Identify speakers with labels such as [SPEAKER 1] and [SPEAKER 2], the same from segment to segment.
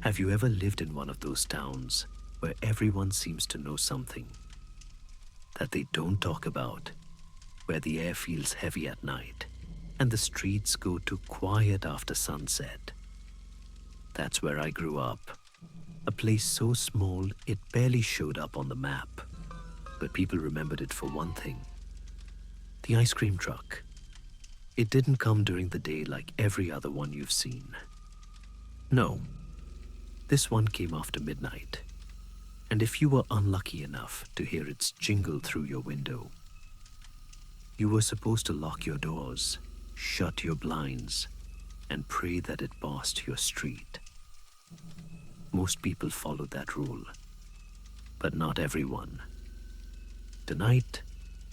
[SPEAKER 1] Have you ever lived in one of those towns where everyone seems to know something that they don't talk about, where the air feels heavy at night and the streets go too quiet after sunset? That's where I grew up. A place so small it barely showed up on the map, but people remembered it for one thing: the ice cream truck. It didn't come during the day like every other one you've seen. No, this one came after midnight. And if you were unlucky enough to hear its jingle through your window, you were supposed to lock your doors, shut your blinds, and pray that it passed your street. Most people followed that rule, but not everyone. Tonight,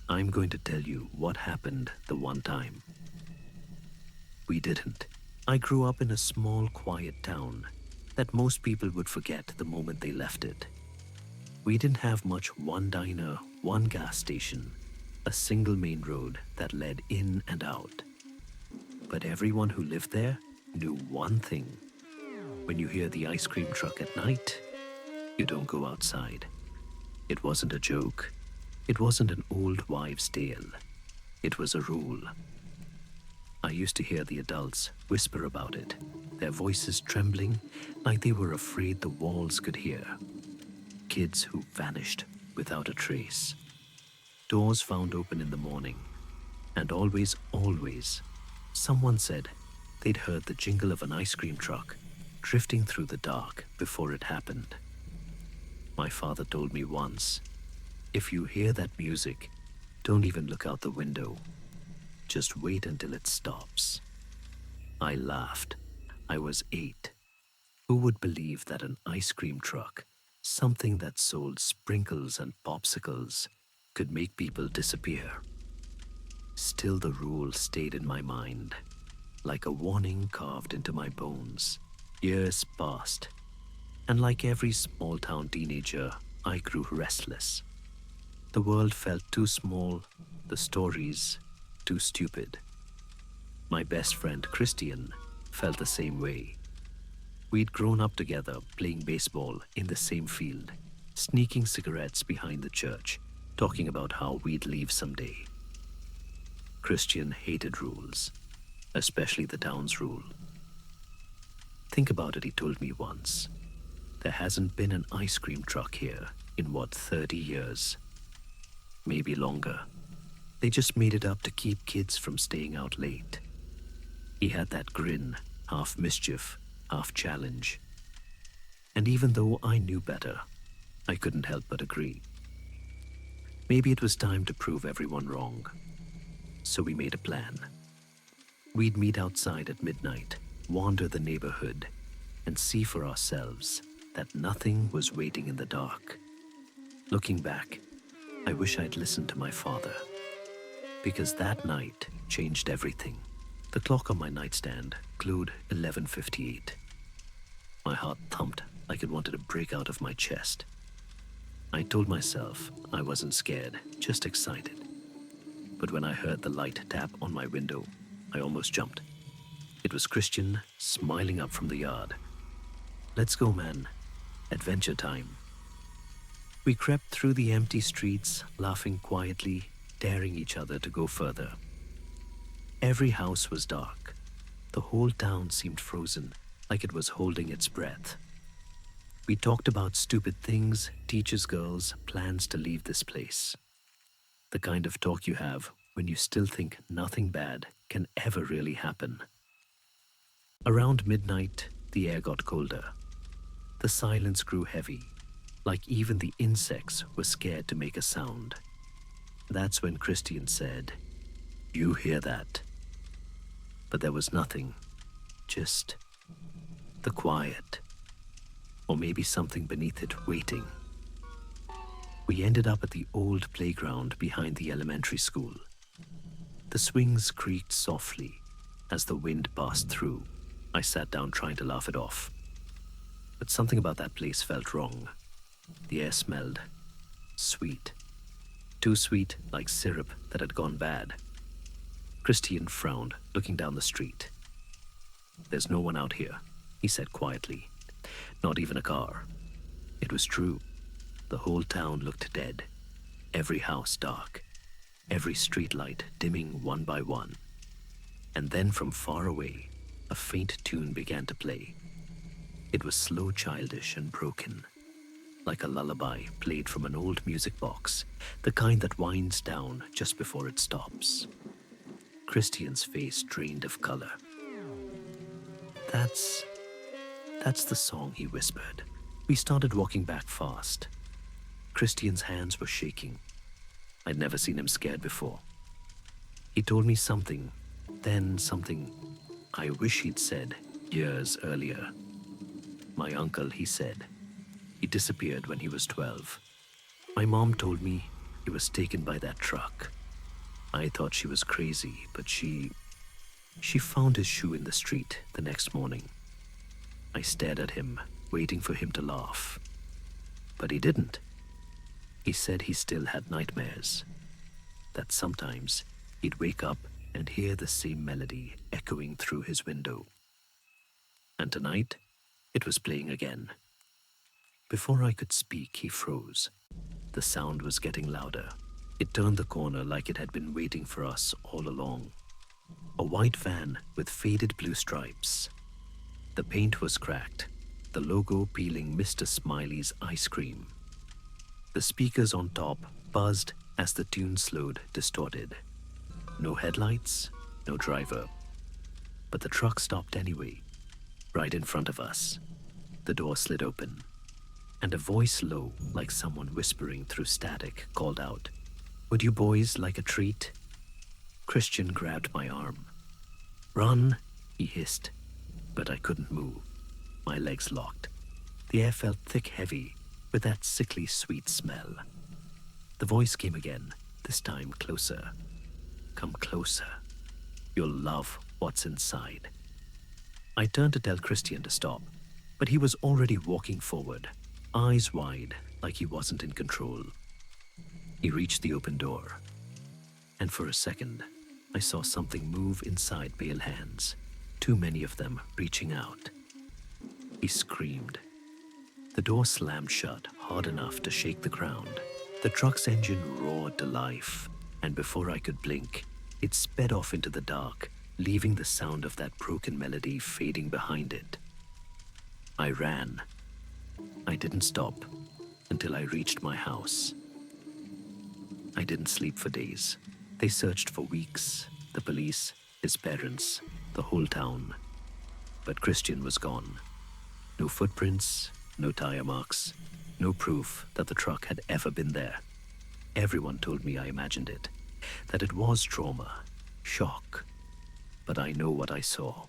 [SPEAKER 1] I'm going to tell you what happened the one time we didn't. I grew up in a small, quiet town that most people would forget the moment they left it. We didn't have much: one diner, one gas station, a single main road that led in and out. But everyone who lived there knew one thing: when you hear the ice cream truck at night, you don't go outside. It wasn't a joke. It wasn't an old wives' tale. It was a rule. I used to hear the adults whisper about it, their voices trembling like they were afraid the walls could hear. Kids who vanished without a trace. Doors found open in the morning. And always, someone said they'd heard the jingle of an ice cream truck drifting through the dark before it happened. My father told me once, if you hear that music, don't even look out the window. Just wait until it stops. I laughed. I was 8. Who would believe that an ice cream truck, something that sold sprinkles and popsicles, could make people disappear? Still, the rule stayed in my mind, like a warning carved into my bones. Years passed, and like every small-town teenager, I grew restless. The world felt too small, the stories too stupid. My best friend, Christian, felt the same way. We'd grown up together, playing baseball in the same field, sneaking cigarettes behind the church, talking about how we'd leave someday. Christian hated rules, especially the town's rule. Think about it, he told me once. There hasn't been an ice cream truck here in 30 years? Maybe longer. They just made it up to keep kids from staying out late. He had that grin, half mischief, half challenge. And even though I knew better, I couldn't help but agree. Maybe it was time to prove everyone wrong. So we made a plan. We'd meet outside at midnight, wander the neighborhood, and see for ourselves that nothing was waiting in the dark. Looking back, I wish I'd listened to my father, because that night changed everything. The clock on my nightstand glowed 11:58. My heart thumped like it wanted to break out of my chest. I told myself I wasn't scared, just excited. But when I heard the light tap on my window, I almost jumped. It was Christian, smiling up from the yard. "Let's go, man. Adventure time." We crept through the empty streets, laughing quietly, daring each other to go further. Every house was dark. The whole town seemed frozen, like it was holding its breath. We talked about stupid things, teachers' girls, plans to leave this place. The kind of talk you have when you still think nothing bad can ever really happen. Around midnight, the air got colder. The silence grew heavy, like even the insects were scared to make a sound. That's when Christian said, "You hear that?" But there was nothing, just the quiet, or maybe something beneath it waiting. We ended up at the old playground behind the elementary school. The swings creaked softly as the wind passed through. I sat down trying to laugh it off. But something about that place felt wrong. The air smelled sweet. Too sweet, like syrup that had gone bad. Christian frowned, looking down the street. "There's no one out here," he said quietly. Not even a car. It was true. The whole town looked dead. Every house dark. Every streetlight dimming one by one. And then from far away, a faint tune began to play. It was slow, childish, and broken, like a lullaby played from an old music box, the kind that winds down just before it stops. Christian's face drained of color. That's the song," he whispered. We started walking back fast. Christian's hands were shaking. I'd never seen him scared before. He told me something, then something I wish he'd said years earlier. My uncle, he said. He disappeared when he was 12. My mom told me he was taken by that truck. I thought she was crazy, but she found his shoe in the street the next morning. I stared at him, waiting for him to laugh. But he didn't. He said he still had nightmares, that sometimes he'd wake up and hear the same melody echoing through his window. And tonight, it was playing again. Before I could speak, he froze. The sound was getting louder. It turned the corner like it had been waiting for us all along. A white van with faded blue stripes. The paint was cracked, the logo peeling Mr. Smiley's ice cream. The speakers on top buzzed as the tune slowed, distorted. No headlights, no driver. But the truck stopped anyway, right in front of us. The door slid open, and a voice low, like someone whispering through static, called out, "Would you boys like a treat?" Christian grabbed my arm. "Run," he hissed, but I couldn't move. My legs locked. The air felt thick, heavy, with that sickly sweet smell. The voice came again, this time closer. "Come closer. You'll love what's inside." I turned to tell Christian to stop, but he was already walking forward, eyes wide, like he wasn't in control. He reached the open door, and for a second, I saw something move inside pale hands, too many of them reaching out. He screamed. The door slammed shut hard enough to shake the ground. The truck's engine roared to life, and before I could blink, it sped off into the dark, leaving the sound of that broken melody fading behind it. I ran. I didn't stop until I reached my house. I didn't sleep for days. They searched for weeks, the police, his parents, the whole town. But Christian was gone. No footprints, no tire marks, no proof that the truck had ever been there. Everyone told me I imagined it, that it was trauma, shock. But I know what I saw,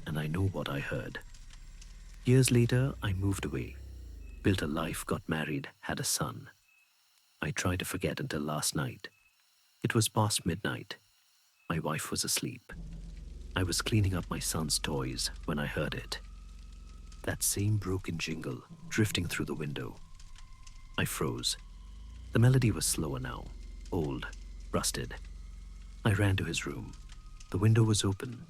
[SPEAKER 1] and I know what I heard. Years later, I moved away, built a life, got married, had a son. I tried to forget until last night. It was past midnight. My wife was asleep. I was cleaning up my son's toys when I heard it. That same broken jingle drifting through the window. I froze. The melody was slower now, old, rusted. I ran to his room. The window was open.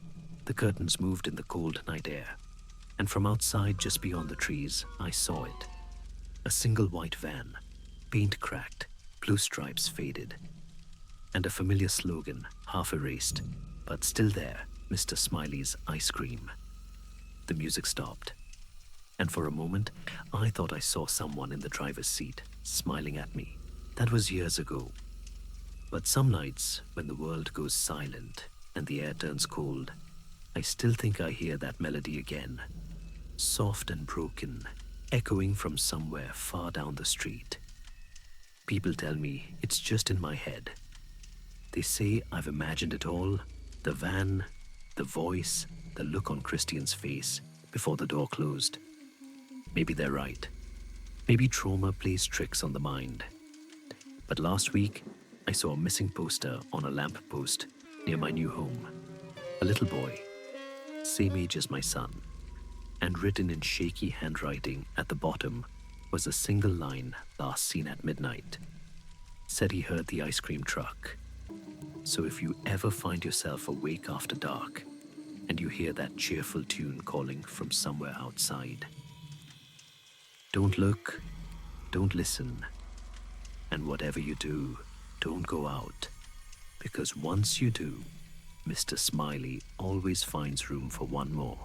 [SPEAKER 1] The curtains moved in the cold night air. And from outside, just beyond the trees, I saw it. A single white van, paint cracked, blue stripes faded, and a familiar slogan, half erased, but still there, Mr. Smiley's ice cream. The music stopped, and for a moment, I thought I saw someone in the driver's seat, smiling at me. That was years ago. But some nights, when the world goes silent and the air turns cold, I still think I hear that melody again, soft and broken, echoing from somewhere far down the street. People tell me it's just in my head. They say I've imagined it all, the van, the voice, the look on Christian's face before the door closed. Maybe they're right. Maybe trauma plays tricks on the mind. But last week, I saw a missing poster on a lamppost near my new home. A little boy, same age as my son, and written in shaky handwriting at the bottom was a single line, last seen at midnight. Said he heard the ice cream truck. So if you ever find yourself awake after dark and you hear that cheerful tune calling from somewhere outside, Don't look, don't listen, and whatever you do, don't go out, because once you do, Mr. Smiley always finds room for one more.